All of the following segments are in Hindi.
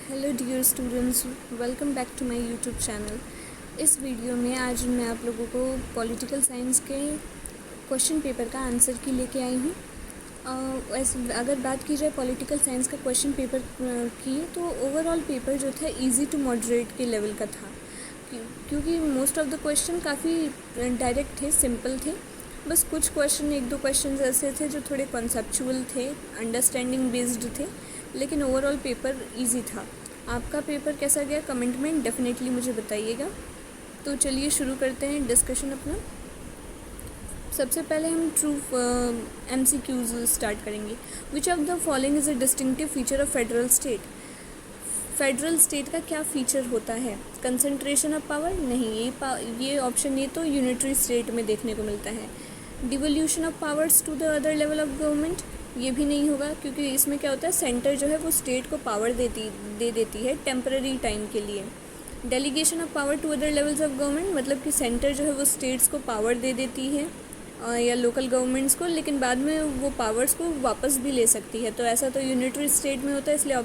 Hello dear students, welcome back to my YouTube channel. इस वीडियो में आज मैं आप लोगों को पॉलिटिकल साइंस के क्वेश्चन पेपर का आंसर की लेके आई हूँ। अगर बात की जाए पॉलिटिकल साइंस का क्वेश्चन पेपर की, तो ओवरऑल पेपर जो था इजी टू मॉडरेट के लेवल का था, क्योंकि मोस्ट ऑफ द क्वेश्चन काफ़ी डायरेक्ट थे, सिंपल थे। बस कुछ क्वेश्चन, एक दो क्वेश्चन ऐसे थे जो थोड़े कॉन्सेप्चुअल थे, अंडरस्टैंडिंग बेस्ड थे, लेकिन ओवरऑल पेपर इजी था। आपका पेपर कैसा गया कमेंट में डेफिनेटली मुझे बताइएगा। तो चलिए शुरू करते हैं डिस्कशन अपना। सबसे पहले हम ट्रू MCQs स्टार्ट करेंगे। Which of the following is a distinctive feature of federal state. Federal state का क्या फीचर होता है? Concentration of power? नहीं, ये ऑप्शन ये तो यूनिटरी स्टेट में देखने को मिलता है। Devolution of powers to the other level of government? ये भी नहीं होगा, क्योंकि इसमें क्या होता है, सेंटर जो है वो स्टेट को पावर दे देती है टेम्पररी टाइम के लिए। Delegation of power to other levels of government, मतलब कि सेंटर जो है वो स्टेट्स को पावर दे देती है या लोकल गवर्नमेंट्स को, लेकिन बाद में वो पावर्स को वापस भी ले सकती है। तो ऐसा तो यूनिटरी स्टेट में होता है, इसलिए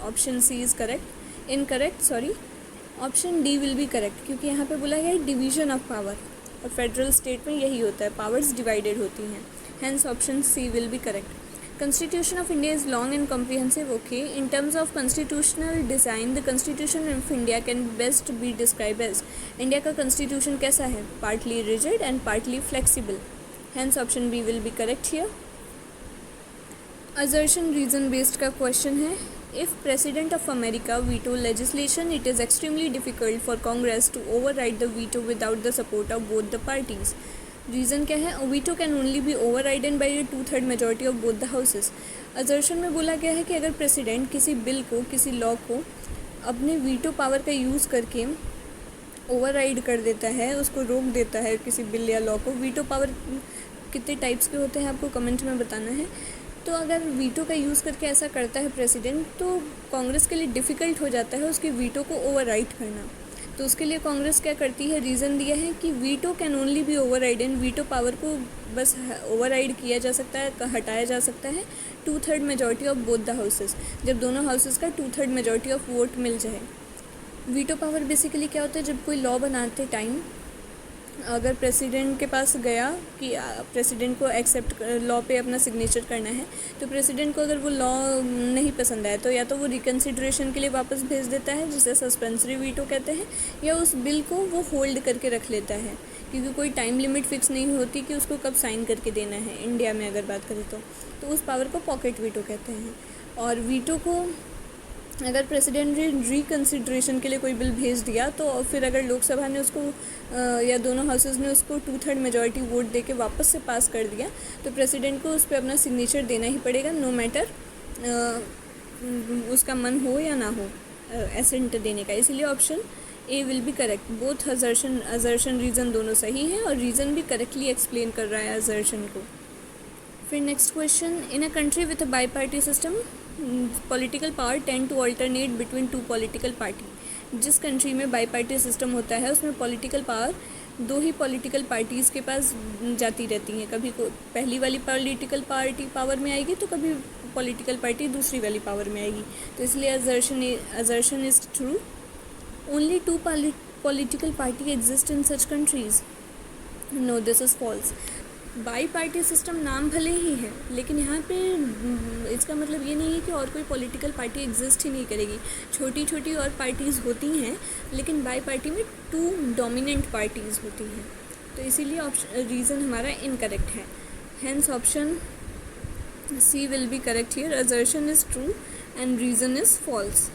option C is correct, incorrect sorry. Option D will be correct, क्योंकि यहाँ पे बोला गया है डिवीजन ऑफ पावर, और फेडरल स्टेट में यही होता है, पावर्स डिवाइडेड होती हैं। Hence option C will be correct. Constitution of India is long and comprehensive. Okay, in terms of constitutional design, the Constitution of India can best be described as, India का constitution कैसा है? Partly rigid and partly flexible. Hence option B will be correct here. Assertion reason based का question है. If President of America veto legislation, it is extremely difficult for Congress to override the veto without the support of both the parties. Reason क्या है? Veto can only be overridden by a 2/3 majority of both the houses. Assertion में बोला गया है कि अगर प्रेसिडेंट किसी बिल को, किसी लॉ को अपने वीटो पावर का यूज़ करके ओवर राइड कर देता है, उसको रोक देता है किसी बिल या लॉ को। वीटो पावर कितने टाइप्स के होते हैं आपको कमेंट में बताना है। तो अगर वीटो का यूज़ करके ऐसा करता है प्रेसिडेंट, तो कांग्रेस के लिए डिफ़िकल्ट हो जाता है उसके वीटो को ओवर राइड करना। तो उसके लिए कांग्रेस क्या करती है, रीज़न दिया है कि veto can only be overridden, veto power को बस ओवर राइड किया जा सकता है, हटाया जा सकता है 2/3 majority of both the houses, जब दोनों हाउसेस का 2/3 मेजॉरिटी ऑफ वोट मिल जाए। वीटो पावर बेसिकली क्या होता है, जब कोई लॉ बनाते टाइम अगर प्रेसिडेंट के पास गया कि प्रेसिडेंट को एक्सेप्ट लॉ पे अपना सिग्नेचर करना है, तो प्रेसिडेंट को अगर वो लॉ नहीं पसंद आए तो या तो वो रिकन्सिडरेशन के लिए वापस भेज देता है, जिसे सस्पेंसरी वीटो कहते हैं, या उस बिल को वो होल्ड करके रख लेता है, क्योंकि कोई टाइम लिमिट फिक्स नहीं होती कि उसको कब साइन करके देना है। इंडिया में अगर बात करें तो उस पावर को पॉकेट वीटो कहते हैं। और वीटो को अगर प्रेसिडेंट ने रिकन्सिडरेशन के लिए कोई बिल भेज दिया, तो फिर अगर लोकसभा ने उसको या दोनों हाउसेस ने उसको 2/3 मेजॉरिटी वोट दे के वापस से पास कर दिया, तो प्रेसिडेंट को उस पर अपना सिग्नेचर देना ही पड़ेगा, नो मैटर उसका मन हो या ना हो एसेंट देने का। इसलिए option A will be correct. Both assertion reason दोनों सही हैं, और रीज़न भी करेक्टली एक्सप्लेन कर रहा है असर्शन को। फिर next question, in a country with a bi party system political power tend to alternate between two political party. जिस कंट्री में बाई पार्टी सिस्टम होता है, उसमें पॉलिटिकल पावर दो ही पॉलिटिकल पार्टीज़ के पास जाती रहती हैं। कभी पहली वाली पॉलिटिकल पार्टी पावर में आएगी, तो कभी पॉलिटिकल पार्टी दूसरी वाली पावर में आएगी। तो इसलिए assertion is true. Only two political party exist in such countries. No, this is false. Bi party system नाम भले ही है, लेकिन यहाँ पे इसका मतलब ये नहीं है कि और कोई पॉलिटिकल पार्टी एग्जिस्ट ही नहीं करेगी। छोटी छोटी और पार्टीज़ होती हैं, लेकिन बाई पार्टी में 2 डोमिनेंट पार्टीज़ होती हैं। तो इसीलिए रीज़न हमारा इनकरेक्ट है। Hence option C will be correct here. Assertion is true and reason is false.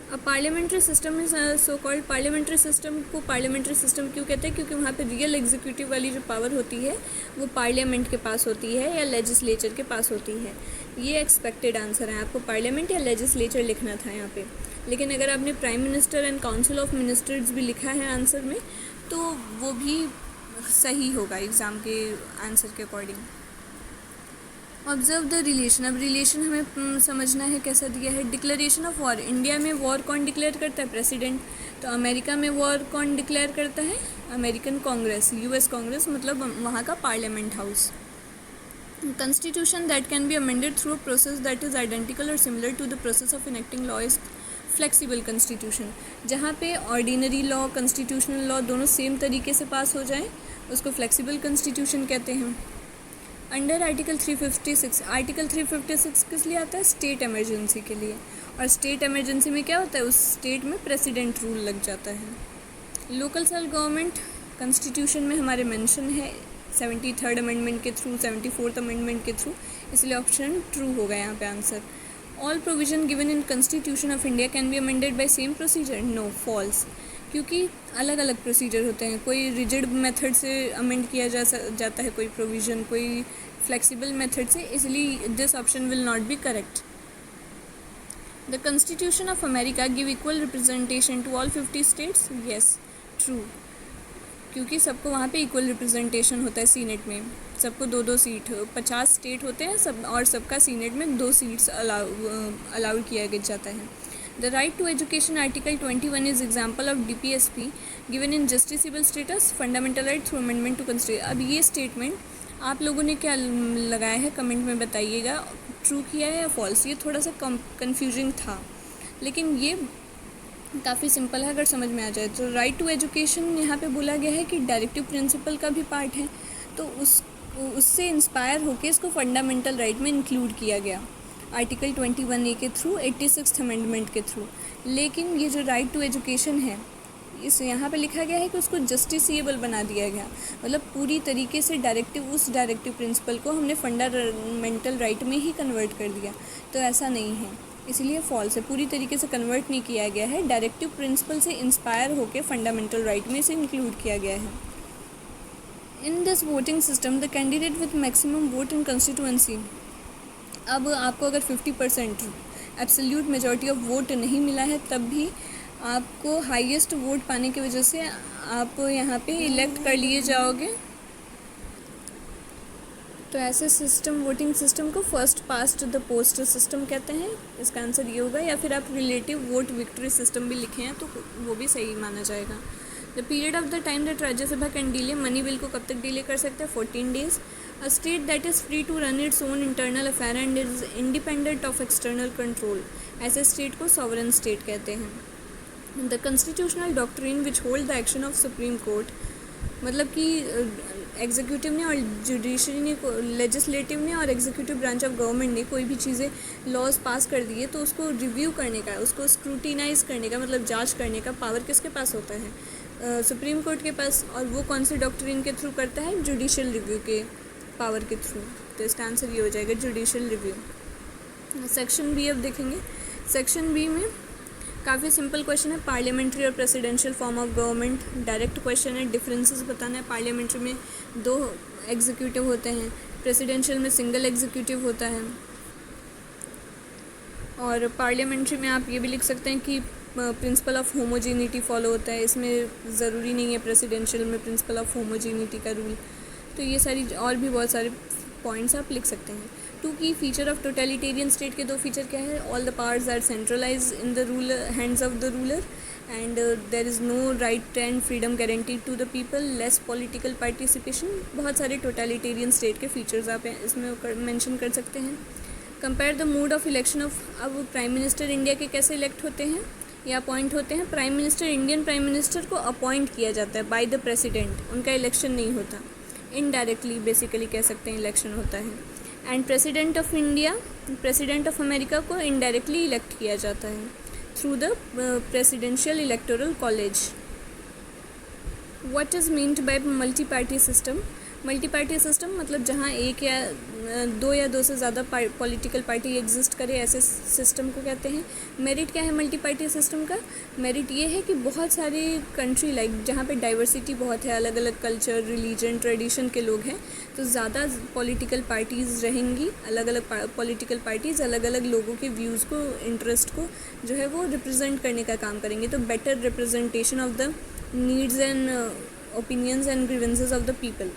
अब parliamentary system is so called, parliamentary system को पार्लियामेंट्री सिस्टम क्यों कहते हैं? क्योंकि वहाँ पे रियल एग्जीक्यूटिव वाली जो पावर होती है वो पार्लियामेंट के पास होती है या लेजिस्लेचर के पास होती है। ये एक्सपेक्टेड आंसर है, आपको पार्लियामेंट या लेजिस्लेचर लिखना था यहाँ पे। लेकिन अगर आपने prime minister and council of ministers भी लिखा है आंसर में, तो वो भी सही होगा एग्ज़ाम के आंसर के अकॉर्डिंग। Observe the relation. अब रिलेशन हमें समझना है कैसा दिया है। Declaration of war. इंडिया में वॉर कौन डिक्लेयर करता है? प्रेसिडेंट। तो अमेरिका में वॉर कौन डिक्लेयर करता है? अमेरिकन कांग्रेस, US कांग्रेस, मतलब वहाँ का parliament house. Constitution that can be amended through a process that is identical or similar to the process of enacting law is flexible constitution. जहाँ पे ऑर्डिनरी लॉ कॉन्स्टिट्यूशनल लॉ दोनों सेम तरीके से पास हो जाए उसको फ्लेक्सिबल कॉन्स्टिट्यूशन कहते हैं. अंडर आर्टिकल 356 किस लिए आता है? स्टेट इमरजेंसी के लिए. और स्टेट इमरजेंसी में क्या होता है? उस स्टेट में प्रेसिडेंट रूल लग जाता है. लोकल सेल्फ गवर्नमेंट कॉन्स्टिट्यूशन में हमारे मेंशन है 73rd अमेंडमेंट के थ्रू, 74th अमेंडमेंट के थ्रू, इसलिए ऑप्शन ट्रू होगा यहाँ पे answer. All provision given in constitution of India can be amended by same procedure. No, false. क्योंकि अलग अलग प्रोसीजर होते हैं. कोई रिजिड मेथड से अमेंड किया जाता है कोई प्रोविज़न, कोई फ्लेक्सिबल मेथड से, इसलिए this option will not be correct. The constitution of America give equal representation to all 50 states. Yes, true. क्योंकि सबको वहाँ पे इक्वल रिप्रेजेंटेशन होता है सीनेट में. सबको 2-2 सीट, 50 स्टेट होते हैं सब, और सबका सीनेट में 2 सीट्स अलाउड किया जाता है. The right to education article 21 is example of DPSP given in justiciable status fundamental right through amendment to constitution. अब ये स्टेटमेंट आप लोगों ने क्या लगाया है कमेंट में बताइएगा, ट्रू किया है या फॉल्स. ये थोड़ा सा कन्फ्यूजिंग था, लेकिन ये काफ़ी सिंपल है अगर समझ में आ जाए तो. राइट टू एजुकेशन यहाँ पे बोला गया है कि डायरेक्टिव प्रिंसिपल का भी पार्ट है, तो उससे इंस्पायर होकर इसको फंडामेंटल राइट में इंक्लूड किया गया आर्टिकल 21A के थ्रू, 86th अमेंडमेंट के थ्रू. लेकिन ये जो राइट टू एजुकेशन है इस यहाँ पे लिखा गया है कि उसको जस्टिसिएबल बना दिया गया. मतलब पूरी तरीके से उस डायरेक्टिव प्रिंसिपल को हमने फंडामेंटल राइट में ही कन्वर्ट कर दिया, तो ऐसा नहीं है, इसलिए फॉल्स है. पूरी तरीके से कन्वर्ट नहीं किया गया है, डायरेक्टिव प्रिंसिपल से इंस्पायर होकर फंडामेंटल राइट में इसे इंक्लूड किया गया है. In this voting system the candidate with maximum vote in constituency. अब आपको अगर 50% एब्सोल्यूट मेजॉरिटी ऑफ वोट नहीं मिला है, तब भी आपको हाईएस्ट वोट पाने की वजह से आप यहाँ पे इलेक्ट कर लिए जाओगे. तो ऐसे सिस्टम, वोटिंग सिस्टम को first past the post system कहते हैं. इसका आंसर ये होगा. या फिर आप रिलेटिव वोट विक्ट्री सिस्टम भी लिखे हैं तो वो भी सही माना जाएगा. The period of the time that Rajya Sabha can delay money bill को कब तक डिले कर सकते हैं? 14 days. A state that is free to run its own internal affair and is independent of external control. ऐसे स्टेट को सॉवरन स्टेट कहते हैं. The constitutional doctrine which hold the action of supreme court. मतलब कि एग्जीक्यूटिव ने और जुडिशरी ने, लेजिस्लेटिव ने और एग्जीक्यूटिव ब्रांच ऑफ गवर्नमेंट ने कोई भी चीज़ें लॉज पास कर दिए तो उसको रिव्यू करने का, उसको स्क्रूटिनाइज करने का, मतलब जांच करने का पावर किसके पास होता है? सुप्रीम कोर्ट के पास. और वो कौन से डॉक्ट्रिन के थ्रू करता है? जुडिशियल रिव्यू के पावर के थ्रू. तो इसका आंसर ये हो जाएगा जुडिशियल रिव्यू. सेक्शन बी अब देखेंगे. सेक्शन बी में काफ़ी सिंपल क्वेश्चन है. पार्लियामेंट्री और presidential form of government. Direct question है. डिफरेंसेस बताना है. पार्लियामेंट्री में 2 एग्जीक्यूटिव होते हैं, प्रेसिडेंशियल में सिंगल एग्जीक्यूटिव होता है. और पार्लियामेंट्री में आप ये भी लिख सकते हैं कि प्रिंसिपल ऑफ होमोजीनिटी फॉलो होता है. इसमें ज़रूरी नहीं है प्रेसिडेंशियल में प्रिंसिपल ऑफ होमोजीनिटी का रूल. तो ये सारी और भी बहुत सारे पॉइंट्स आप लिख सकते हैं. 2 की फीचर ऑफ टोटलिटेरियन स्टेट के 2 फीचर क्या है? All the powers are centralize in the hands of the ruler and there is no right and freedom guaranteed to the people, less political participation. बहुत सारे टोटलिटेरियन स्टेट के फीचर्स आप इसमें मेंशन कर सकते हैं. Compare the mode of election of. अब प्राइम मिनिस्टर इंडिया के कैसे इलेक्ट होते हैं या अपॉइंट होते हैं? Prime minister, Indian prime minister को अपॉइंट किया जाता है बाय द प्रेसिडेंट. उनका इलेक्शन नहीं होता, इनडायरेक्टली बेसिकली कह सकते हैं इलेक्शन होता है. And president of India, president of America को इनडायरेक्टली इलेक्ट किया जाता है through the presidential electoral college. What is meant by multi party system? Multi party system मतलब जहाँ 1 या 2 या 2 से ज़्यादा पॉलिटिकल पार्टी एग्जिस्ट करे, ऐसे सिस्टम को कहते हैं. मेरिट क्या है मल्टी पार्टी सिस्टम का? मेरिट ये है कि बहुत सारी कंट्री लाइक जहाँ पे डाइवर्सिटी बहुत है, अलग अलग कल्चर, रिलीजन, ट्रेडिशन के लोग हैं, तो ज़्यादा पॉलिटिकल पार्टीज़ रहेंगी. अलग अलग पॉलिटिकल पार्टीज़ अलग अलग लोगों के व्यूज़ को, इंटरेस्ट को जो है वो रिप्रेजेंट करने का काम करेंगे. तो better representation of the needs and opinions and grievances of the people,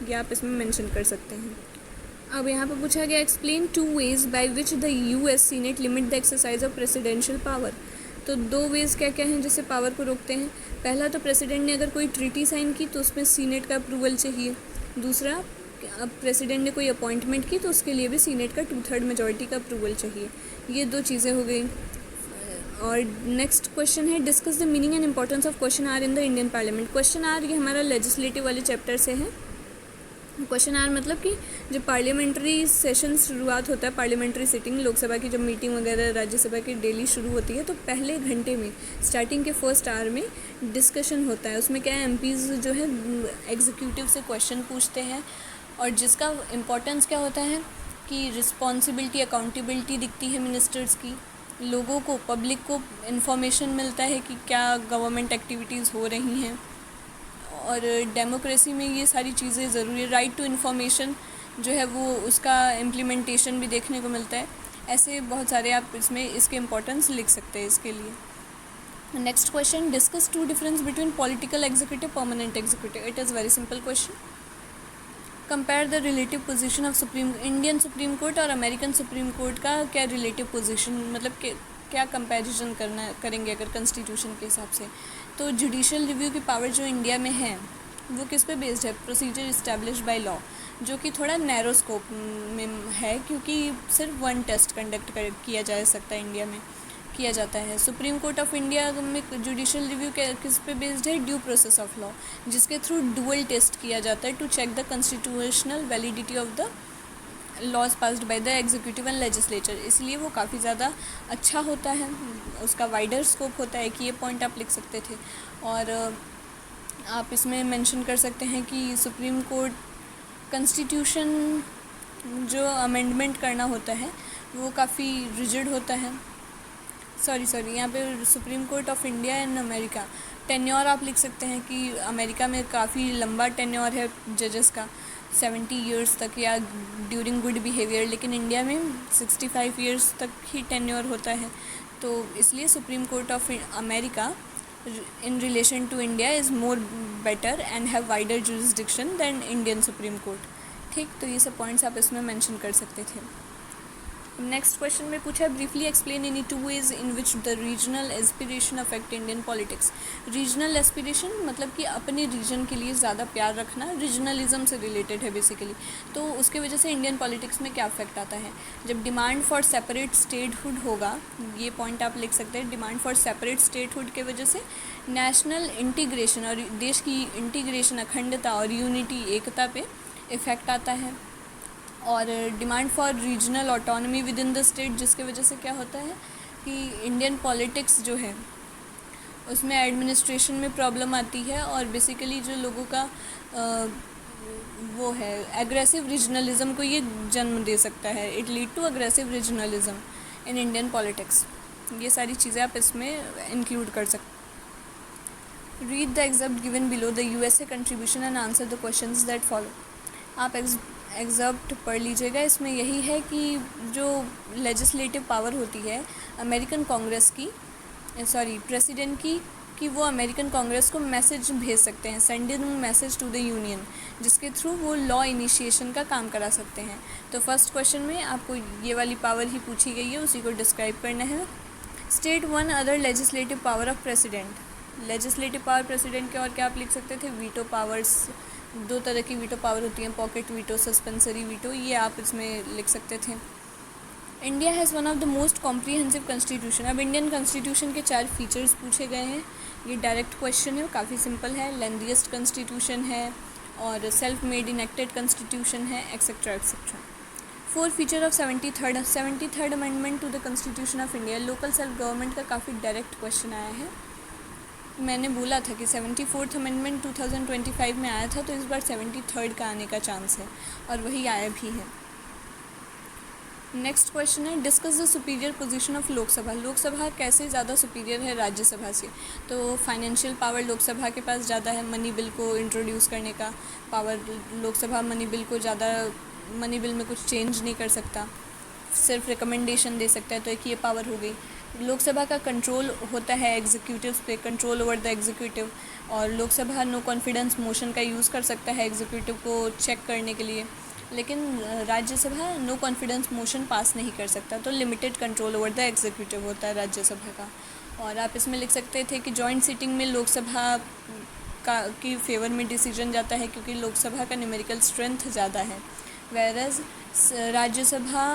ये आप इसमें मेंशन कर सकते हैं. अब यहाँ पर पूछा गया explain 2 veg by which the US senate limit the exercise of presidential power. तो 2 वेज क्या क्या हैं जिससे पावर को रोकते हैं? पहला तो प्रेसिडेंट ने अगर कोई ट्रीटी साइन की तो उसमें सीनेट का अप्रूवल चाहिए. दूसरा, अब प्रेसिडेंट ने कोई अपॉइंटमेंट की तो उसके लिए भी सीनेट का 2/3 मेजॉरिटी का अप्रूवल चाहिए। ये 2 चीज़ें हो गई। और नेक्स्ट क्वेश्चन है, discuss the meaning and importance of question hour in the Indian parliament. Question hour ये हमारा लेजिस्लेटिव वाले चैप्टर से है। क्वेश्चन आर मतलब कि जब पार्लियामेंट्री सेशन शुरुआत होता है, पार्लियामेंट्री सिटिंग, लोकसभा की जब मीटिंग वगैरह राज्यसभा की डेली शुरू होती है, तो पहले घंटे में, स्टार्टिंग के फर्स्ट आवर में डिस्कशन होता है। उसमें क्या है, एमपीज़ जो है एग्जीक्यूटिव से क्वेश्चन पूछते हैं, और जिसका इम्पोर्टेंस क्या होता है कि रिस्पॉन्सिबिलिटी, अकाउंटेबिलिटी दिखती है मिनिस्टर्स की, लोगों को, पब्लिक को इन्फॉर्मेशन मिलता है कि क्या गवर्नमेंट एक्टिविटीज़ हो रही हैं, और डेमोक्रेसी में ये सारी चीज़ें ज़रूरी है। राइट टू इन्फॉर्मेशन जो है वो, उसका इम्प्लीमेंटेशन भी देखने को मिलता है। ऐसे बहुत सारे आप इसमें इसके इम्पोर्टेंस लिख सकते हैं इसके लिए। Next question, discuss 2 difference between political executive, permanent executive. It is very simple question. Compare the relative position of Indian supreme court और अमेरिकन सुप्रीम कोर्ट का क्या रिलेटिव पोजीशन, मतलब क्या कंपैरिजन करेंगे अगर कॉन्स्टिट्यूशन के हिसाब से। तो जुडिशियल रिव्यू की पावर जो इंडिया में है वो किस पे बेस्ड है, प्रोसीजर इस्टेब्लिश बाय लॉ, जो कि थोड़ा नैरो स्कोप में है, क्योंकि सिर्फ 1 टेस्ट कंडक्ट किया जा सकता है इंडिया में, किया जाता है। सुप्रीम कोर्ट ऑफ इंडिया में जुडिशियल रिव्यू किस पे बेस्ड है, ड्यू प्रोसेस ऑफ लॉ, जिसके थ्रू डुअल टेस्ट किया जाता है to check the constitutional validity of the laws passed by the executive and legislature. इसलिए वो काफ़ी ज़्यादा अच्छा होता है, उसका वाइडर स्कोप होता है, कि ये पॉइंट आप लिख सकते थे। और आप इसमें मेंशन कर सकते हैं कि सुप्रीम कोर्ट कॉन्स्टिट्यूशन जो अमेंडमेंट करना होता है वो काफ़ी रिजिड होता है। सॉरी यहाँ पे supreme court of India and America, tenure आप लिख सकते हैं कि अमेरिका में काफ़ी लंबा टेन्योर है जजेस का, 70 ईयर्स तक, या ड्यूरिंग गुड बिहेवियर, लेकिन इंडिया में 65 ईयर्स तक ही टेन्योर होता है। तो इसलिए supreme court of America in relation to India is more better and have wider jurisdiction than Indian Supreme Court। ठीक, तो ये सब पॉइंट्स आप इसमें मेंशन कर सकते थे। नेक्स्ट क्वेश्चन में पूछा है, briefly explain any 2 ways in which the regional aspiration affect Indian politics. Regional aspiration मतलब कि अपने रीजन के लिए ज़्यादा प्यार रखना, रीजनलिज्म से रिलेटेड है बेसिकली। तो उसके वजह से इंडियन पॉलिटिक्स में क्या अफेक्ट आता है, जब डिमांड फॉर सेपरेट स्टेटहुड होगा, ये पॉइंट आप लिख सकते हैं, डिमांड फॉर सेपरेट स्टेटहुड के वजह से नेशनल इंटीग्रेशन और देश की इंटीग्रेशन, अखंडता और यूनिटी, एकता पे इफ़ेक्ट आता है। और demand for regional autonomy with in the state, जिसके वजह से क्या होता है कि इंडियन पॉलिटिक्स जो है उसमें एडमिनिस्ट्रेशन में प्रॉब्लम आती है, और बेसिकली जो लोगों का वो है एग्रेसिव रीजनलिज्म को ये जन्म दे सकता है। It lead to aggressive regionalism in Indian politics. ये सारी चीज़ें आप इसमें इंक्लूड कर सकते। Read the excerpt given below the USA contribution and answer the questions that follow. आप एग्जर्प्ट पढ़ लीजिएगा। इसमें यही है कि जो लेजिस्लेटिव पावर होती है अमेरिकन कांग्रेस की, प्रेसिडेंट की, कि वो अमेरिकन कांग्रेस को मैसेज भेज सकते हैं, send in message to the union, जिसके थ्रू वो लॉ इनिशिएशन का काम करा सकते हैं। तो फर्स्ट क्वेश्चन में आपको ये वाली पावर ही पूछी गई है, उसी को डिस्क्राइब करना है। State 1 other legislative power of president. Legislative power president के और क्या आप लिख सकते थे, वीटो पावर्स। 2 तरह की वीटो पावर होती हैं, पॉकेट वीटो, सस्पेंसरी वीटो, ये आप इसमें लिख सकते थे। India has one of the most comprehensive constitution. अब इंडियन कॉन्स्टिट्यूशन के 4 फीचर्स पूछे गए हैं। ये डायरेक्ट क्वेश्चन है, काफ़ी सिंपल है। लेंथीएस्ट कॉन्स्टिट्यूशन है और सेल्फ मेड इनेक्टेड कॉन्स्टिट्यूशन है, etcetera etcetera. 4 feature of 73rd amendment to the constitution of India. Local self government का काफ़ी डायरेक्ट क्वेश्चन आया है। मैंने बोला था कि 74th अमेंडमेंट 2025 में आया था, तो इस बार 73rd का आने का चांस है, और वही आया भी है। नेक्स्ट क्वेश्चन है, discuss the superior position of Lok Sabha. Lok Sabha कैसे ज़्यादा सुपीरियर है राज्यसभा से। तो फाइनेंशियल पावर लोकसभा के पास ज़्यादा है, मनी बिल को इंट्रोड्यूस करने का पावर लोकसभा मनी बिल को ज़्यादा, मनी बिल में कुछ चेंज नहीं कर सकता, सिर्फ रिकमेंडेशन दे सकता है, तो एक ये पावर हो गई। लोकसभा का कंट्रोल होता है एग्जीक्यूटिव पे, कंट्रोल ओवर द एग्जीक्यूटिव, और लोकसभा नो कॉन्फिडेंस मोशन का यूज़ कर सकता है एग्जीक्यूटिव को चेक करने के लिए, लेकिन Rajya Sabha no confidence motion pass नहीं कर सकता, तो limited control over the executive होता है राज्यसभा का। और आप इसमें लिख सकते थे कि जॉइंट सीटिंग में लोकसभा का की फेवर में डिसीजन जाता है, क्योंकि लोकसभा का न्यूमेरिकल स्ट्रेंथ ज़्यादा है, वेरस राज्यसभा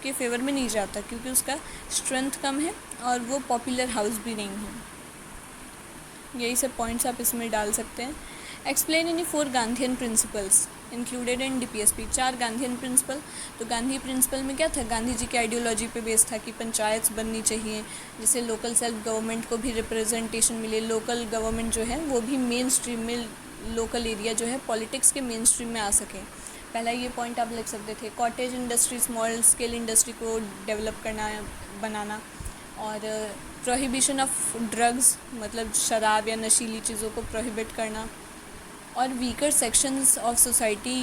के फेवर में नहीं जाता क्योंकि उसका स्ट्रेंथ कम है और वो पॉपुलर हाउस भी नहीं है। यही सब पॉइंट्स आप इसमें डाल सकते हैं। Explain any 4 Gandhian principles included in DPSP। 4 Gandhian principle. तो गांधी प्रिंसिपल में क्या था, गांधी जी की आइडियोलॉजी पे बेस था कि पंचायत बननी चाहिए, जिससे लोकल सेल्फ गवर्नमेंट को भी रिप्रेजेंटेशन मिले, लोकल गवर्नमेंट जो है वो भी मेन स्ट्रीम में, लोकल एरिया जो है पॉलिटिक्स के मेन स्ट्रीम में आ सके। पहला ये पॉइंट आप लिख सकते थे। Cottage industry, small scale industry को डेवलप करना, बनाना। और प्रोहिबिशन ऑफ ड्रग्स, मतलब शराब या नशीली चीज़ों को प्रोहिबिट करना। और वीकर सेक्शंस ऑफ सोसाइटी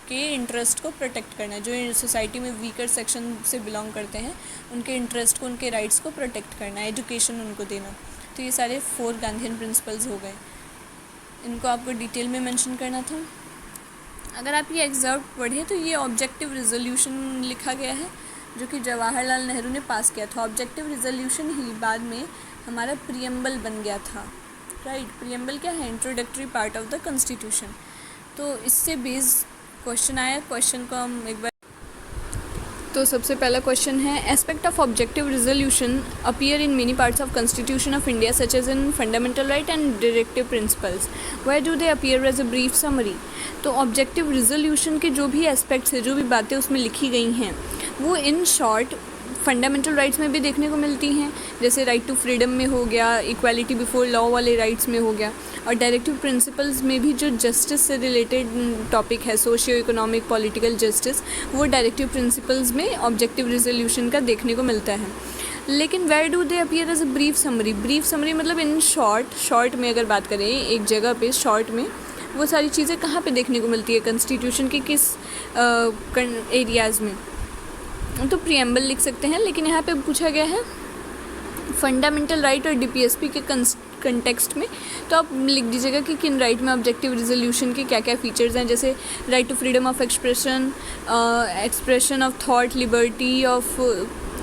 के इंटरेस्ट को प्रोटेक्ट करना, जो सोसाइटी में वीकर सेक्शन से बिलोंग करते हैं उनके इंटरेस्ट को, उनके राइट्स को प्रोटेक्ट करना, एजुकेशन उनको देना। तो ये सारे 4 गांधीयन प्रिंसिपल्स हो गए, इनको आपको डिटेल में मेंशन करना था। अगर आप ये एग्जर्प्ट पढ़ें तो ये ऑब्जेक्टिव रिजोल्यूशन लिखा गया है जो कि जवाहरलाल नेहरू ने पास किया था। ऑब्जेक्टिव रिजोल्यूशन ही बाद में हमारा प्रियम्बल बन गया था, राइट। प्रियम्बल क्या है, introductory part of the constitution. तो इससे बेस्ड क्वेश्चन आया, क्वेश्चन को हम एक बार। तो सबसे पहला क्वेश्चन है, aspect of objective resolution appear in many parts of constitution of India such as in fundamental right and directive principles, where do they appear as a brief summary. तो ऑब्जेक्टिव रिजोल्यूशन के जो भी एस्पेक्ट्स है, जो भी बातें उसमें लिखी गई हैं, वो इन शॉर्ट फंडामेंटल राइट्स में भी देखने को मिलती हैं, जैसे राइट टू फ्रीडम में हो गया, इक्वालिटी बिफोर लॉ वाले राइट्स में हो गया, और डायरेक्टिव प्रिंसिपल्स में भी जो जस्टिस से रिलेटेड टॉपिक है, सोशियो इकोनॉमिक पॉलिटिकल जस्टिस, वो डायरेक्टिव प्रिंसिपल्स में ऑब्जेक्टिव रिजोल्यूशन का देखने को मिलता है। लेकिन where do they appear as a brief summary. Brief summary मतलब इन शॉर्ट में अगर बात करें एक जगह पे शॉर्ट में, वो सारी चीज़ें कहाँ पे देखने को मिलती है, कॉन्स्टिट्यूशन के किस एरियाज़ में। तो प्रियम्बल लिख सकते हैं, लेकिन यहाँ पे पूछा गया है फंडामेंटल राइट और DPSP के कंटेक्स्ट में, तो आप लिख दीजिएगा कि किन राइट में ऑब्जेक्टिव रिजोल्यूशन के क्या क्या फीचर्स हैं, जैसे right to freedom of expression of thought,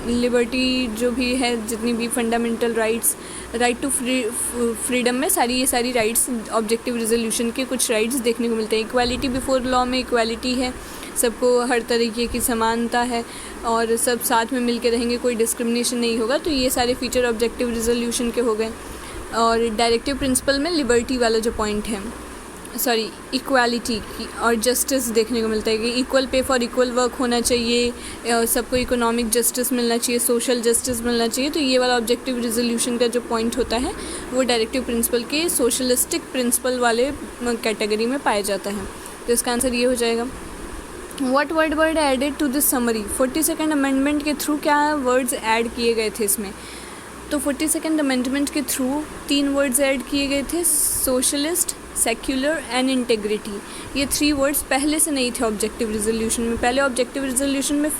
liberty जो भी है, जितनी भी fundamental rights, right to freedom में ये सारी राइट्स ऑब्जेक्टिव रिजोल्यूशन के कुछ राइट्स देखने को मिलते हैं। इक्वालिटी बिफोर लॉ में इक्वालिटी है, सबको हर तरीके की समानता है और सब साथ में मिलकर रहेंगे, कोई डिस्क्रिमिनेशन नहीं होगा। तो ये सारे फीचर ऑब्जेक्टिव रिजोल्यूशन के हो गए। और डायरेक्टिव प्रिंसिपल में लिबर्टी वाला जो पॉइंट है, इक्वालिटी की और जस्टिस देखने को मिलता है कि equal pay for equal work होना चाहिए, सबको इकोनॉमिक जस्टिस मिलना चाहिए, सोशल जस्टिस मिलना चाहिए। तो ये वाला ऑब्जेक्टिव रिजोल्यूशन का जो पॉइंट होता है वो डायरेक्टिव प्रिंसिपल के सोशलिस्टिक प्रिंसिपल वाले कैटेगरी में पाया जाता है। तो इसका आंसर ये हो जाएगा। What word word added to this summary. 42nd amendment के थ्रू क्या वर्ड्स ऐड किए गए थे इसमें। तो 42nd अमेंडमेंट के थ्रू 3 वर्ड्स ऐड किए गए थे, सोशलिस्ट, सेक्युलर एंड इंटेग्रिटी। ये 3 वर्ड्स पहले से नहीं थे ऑब्जेक्टिव रिजोल्यूशन में। पहले ऑब्जेक्टिव रिजोल्यूशन में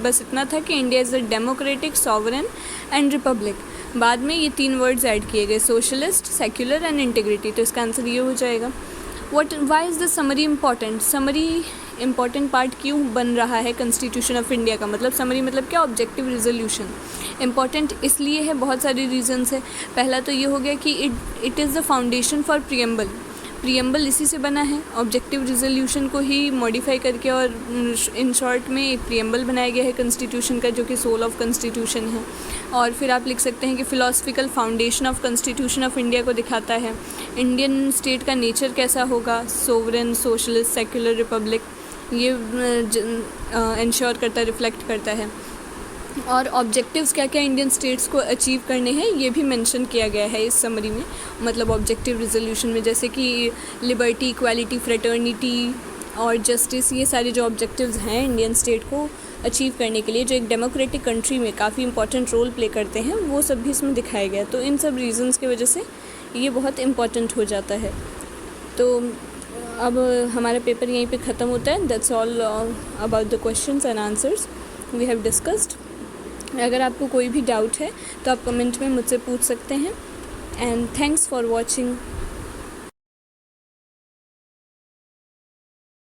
बस इतना था कि India is a democratic, sovereign and Republic. बाद में ये 3 वर्ड्स ऐड किए गए, सोशलिस्ट, सेक्युलर एंड इंटेग्रिटी। तो इसका आंसर ये हो जाएगा। Why is the summary important. Summary important part क्यों बन रहा है कॉन्स्टिट्यूशन ऑफ इंडिया का, मतलब समरी मतलब क्या, ऑब्जेक्टिव रिजोल्यूशन इम्पॉर्टेंट इसलिए है, बहुत सारे रीजंस है। पहला तो ये हो गया कि it is the foundation for preamble. Preamble इसी से बना है, ऑब्जेक्टिव रिजोल्यूशन को ही मॉडिफाई करके, और इन शॉर्ट में एक प्रियम्बल बनाया गया है कॉन्स्टिट्यूशन का, जो कि सोल ऑफ कॉन्स्टिट्यूशन है। और फिर आप लिख सकते हैं कि philosophical foundation of constitution of India को दिखाता है। इंडियन स्टेट का नेचर कैसा होगा, सोवरेन, सोशलिस्ट, सेक्युलर, रिपब्लिक, ये इंश्योर करता है, रिफ्लेक्ट करता है। और ऑब्जेक्टिव्स क्या क्या इंडियन स्टेट्स को अचीव करने हैं ये भी मेंशन किया गया है इस समरी में, मतलब ऑब्जेक्टिव रिजोल्यूशन में, जैसे कि लिबर्टी, इक्वालिटी, फ्रेटर्निटी और जस्टिस, ये सारे जो ऑब्जेक्टिव्स हैं इंडियन स्टेट को अचीव करने के लिए, जो एक डेमोक्रेटिक कंट्री में काफ़ी इंपॉर्टेंट रोल प्ले करते हैं, वो सब भी इसमें दिखाया गया। तो इन सब रीजंस की वजह से ये बहुत इम्पॉर्टेंट हो जाता है। तो अब हमारा पेपर यहीं पे ख़त्म होता है। That's all about the questions and answers we have discussed. अगर आपको कोई भी डाउट है तो आप कमेंट में मुझसे पूछ सकते हैं। And thanks for watching.